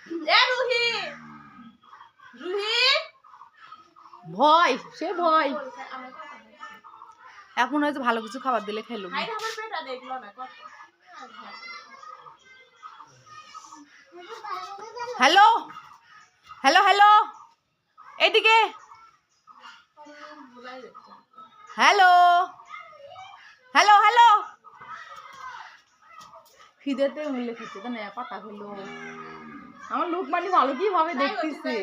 রুহি রুহি ভয় সে ভয় এখন হয়তো ভালো কিছু খাবার দিলে খেলো হ্যালো হ্যালো হ্যালো এদিকে হ্যালো হ্যালো হ্যালো খিদেতে উল্লে খেতে তো না পাতা খেলো আমার লোক মানে ভালো কিভাবে দেখতেছে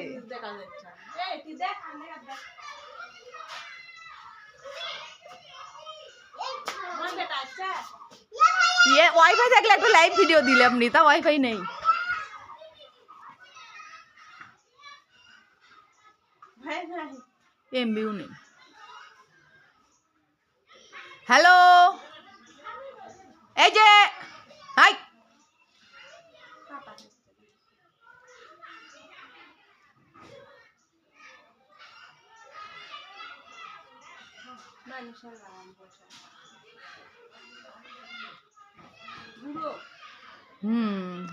ওয়াইফাই থাকলে একটা লাইভ ভিডিও দিলে আপনি তা ওয়াইফাই নেই এমবিও নেই হ্যালো এই যে হাই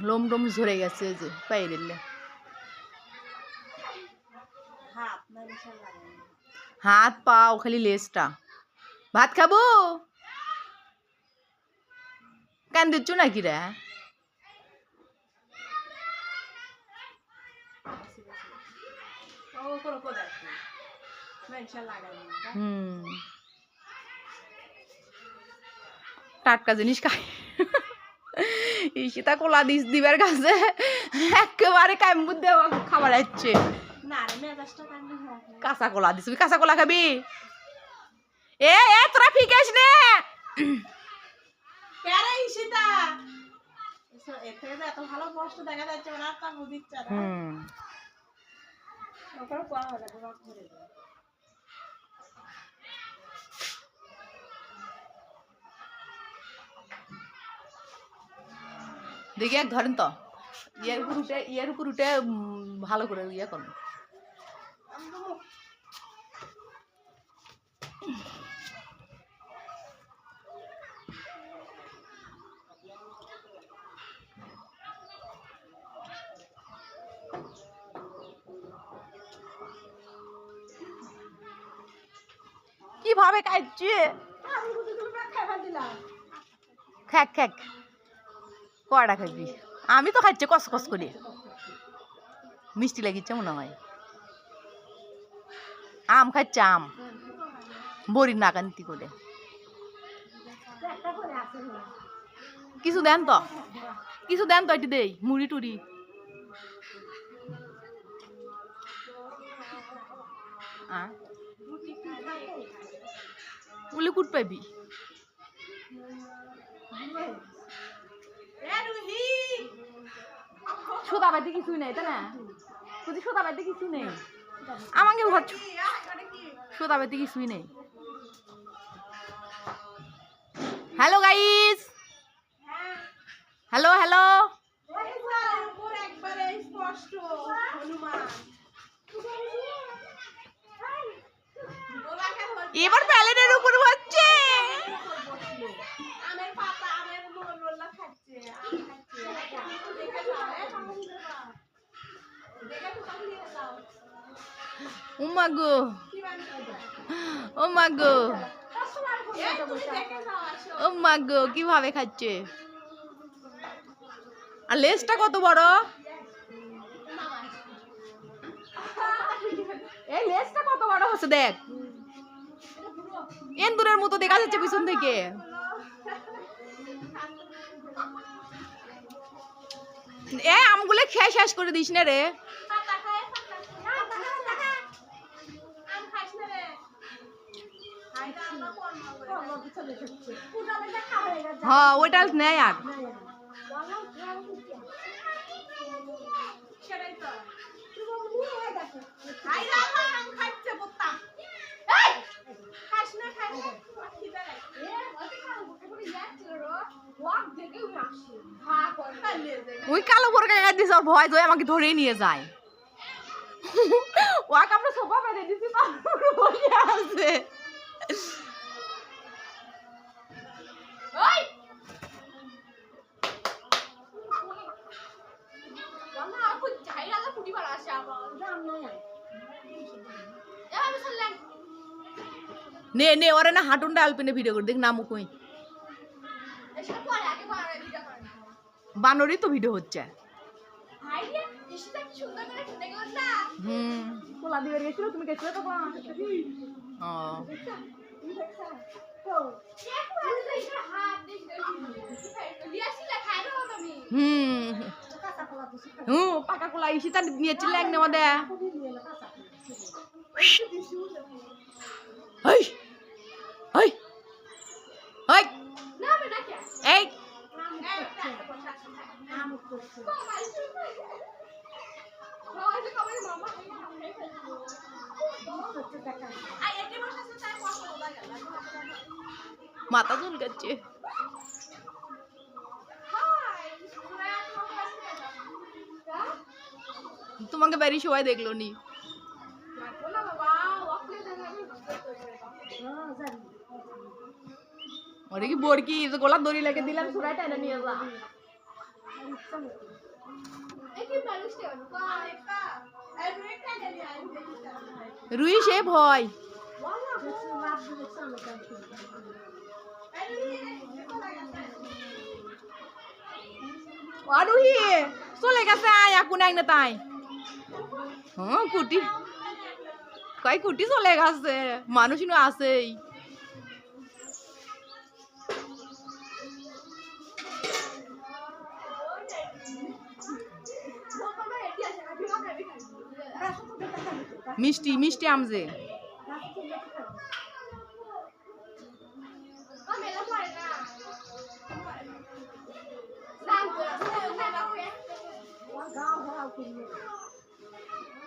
লোম টোম ঝরে গেছে যে পায়ে দিলে হাত পাও খালি লেজটা ভাত খাবো কেন দিচ্ছ নাকি রে টাটকা জিনিস খাই ঈশিতা কোলা দিস দিবার কাছে একেবারে কামবুদ দেওয়া খাবার আসছে কাঁচা কলা দিস কাঁচা কলা খাবি এ তোরা ফিকাস নে দেখি এক ধরেন তো ইয়ের উপর উঠে ভালো করে ইয়ে করুন কিভাবে খাইছে খ্যাক খ্যাক কয়টা খাবি আমি তো খাইছি কস কস করে মিষ্টি লাগিচ্ছে মনে হয় আম খাচ্ছে আম বড়ির নাকান্তি করে কিছু দেন তো এটি দেই মুড়ি টুড়ি উলি কুট পাবি সোদা বাড়িতে কিছুই নেই তাই না যদি সোদা বাড়িতে কিছু নেই আমাকে সোদা বাড়িতে কিছুই নেই হ্যালো গাইস হ্যালো হ্যালো এবার প্যালেটের উপর হচ্ছে ও মাগো কিভাবে খাচ্ছে আর লেজটা কত বড় এই লেজটা কত বড় হচ্ছে দেখ এন্দুরের মতো দেখা যাচ্ছে পিছন থেকে এ আমগুলো খেয়ে শেষ করে দিস না রে হ্যাঁ ওইটা নেই আর ওই কালো বড় কাকা দিস ভয় জয় আমাকে ধরেই নিয়ে যায় ওয়াক আমরা সোফা পেতে দিছি বসে আছে ওই খুঁজছে হাইরালা ফুটি মারা আসে আবার জান না আমি চললাম নে নে ওরে না হাঁটুনটা আলপিনে ভিডিও করে দেখ নামু কই এসব পরে আগে পরে ভিডিও করে বানরই তো ভিডিও হচ্ছে আইডিয়া এসটা কি সুন্দর করে ফুটে গেল না কোলা দিবে গেছিল তুমি গেছিলে তো ও পাকা কোলা ইসি তা নিয়েছিল এক নেওয়া দে এই এই এই এই মাথা চুলকাচ্ছে তোমাকে বাড়ি সবাই দেখলো নি ওরে কি বড়কি গোলাপ দড়ি লেগে দিলাম সুরাই টাইনা নিয়ে যা রুই সে ভয় রুহি চলে গেছে আয় এখন এক না তাই কুটি কয় কুটি চলে গেছে মানুষ আছেই মিষ্টি মিষ্টি আমজে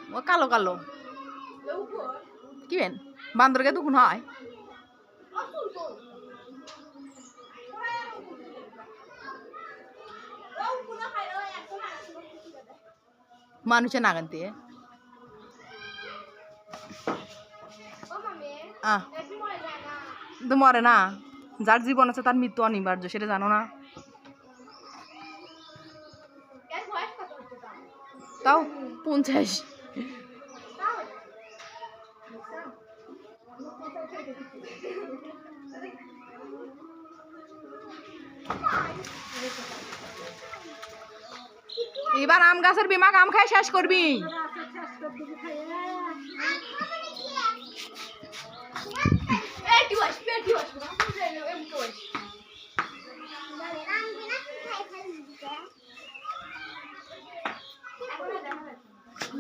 ও কালো কালো কি বেন বান্দরকে দুগুণ হয় মানুষে না গানতে তো মরে না যার জীবন আছে তার মৃত্যু অনিবার্য সেটা জানো না তাও 50 এবার আম গাছের বিমা আম খাই শেষ করবি পেটি বস